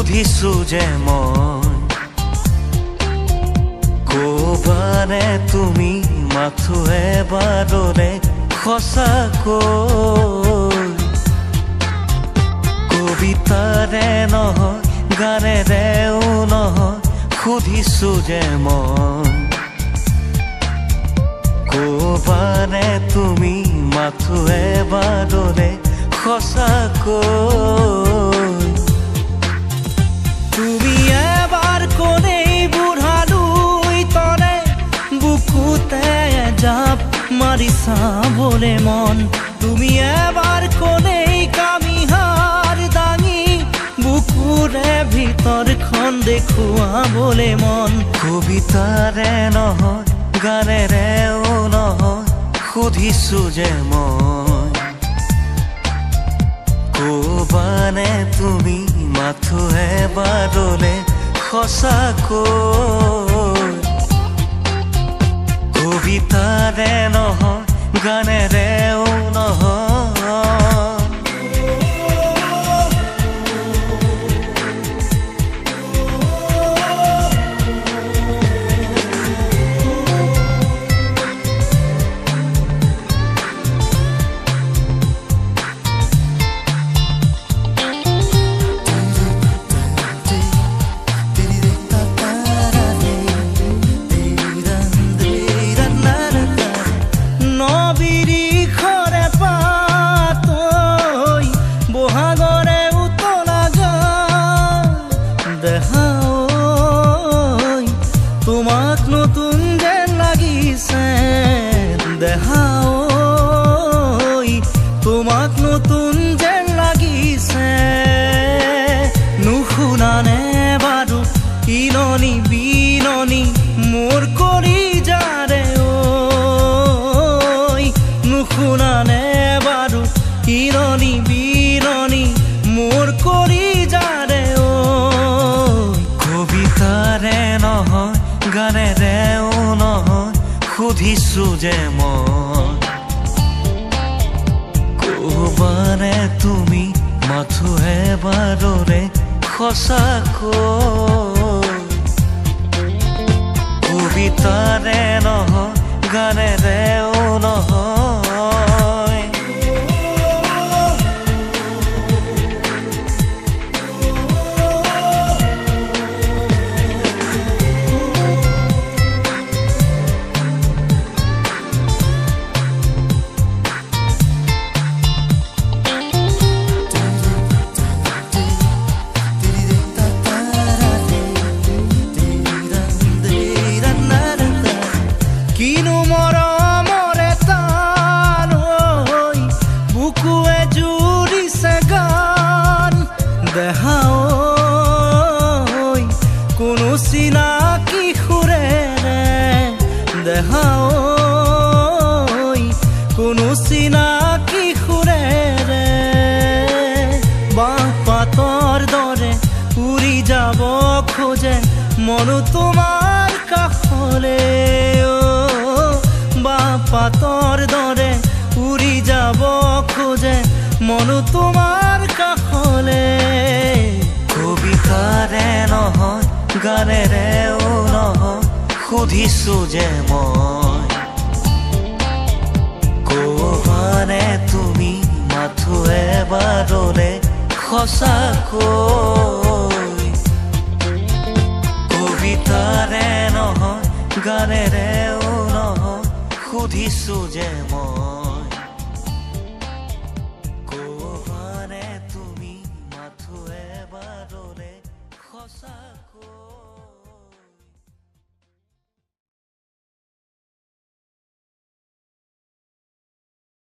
সুধিছো যে মই কবানে তুমি মাথো এবাৰৰে সঁচাকৈ কবিতাৰে নহয় গানেৰেও নহয় সুধিছো যে মই কবানে তুমি মাথো এবাৰৰে সঁচাকৈ তুমি এবাৰ কোনেই বুঢ়ালৈ তনে বুকুতে জাপ মাৰি চাবলে মন তুমি এবাৰ কোনেই কামিহাৰ দাঙি বুকুৰে ভিতৰখন দেখুৱাবলে মন কবিতাৰে নহয় গানেৰেও নহয় সুধিছো যে মই কবানে তুমি মাথো এবাৰলে সঁচাকৈ কবিতাৰে নহয় গানেৰেও নহয় তোমাক নতুন যেন লাগিছে দেখাও তোমাক নতুন যেন লাগিছে নুশুনানে বাৰু ইননি বিননি মোৰ কৰি যাৰে নুশুনানে বাৰু ইননি বিননি মোৰ কৰি যাৰে কবিতাৰে নহয় গানেৰেও নহয় সুধিছো যে মই কবানে তুমি মাথো এবাৰৰে সঁচাকৈ কবিতাৰে নহয় গানেৰেও নহয় কিনো মৰমৰে তান বুকুৱে জুৰিছে গান দেখাও কোনো চিনাকি সুৰেৰে দেখাও কোনো চিনাকি সুৰেৰে বাঁহ পাতৰ দৰে উৰি যাব খোজে মনো তোমাৰ কাষলে পাতৰ দৰে উৰি যাব খোজে মনো তোমাৰ কাষলে কবিতাৰে নহয় গানেৰেও নহয় সুধিছো যে মই কবানে তুমি মাথো এবাৰলে সঁচাকৈ কবিতাৰে নহয় গানেৰেও নহয় সুধিছো যে মই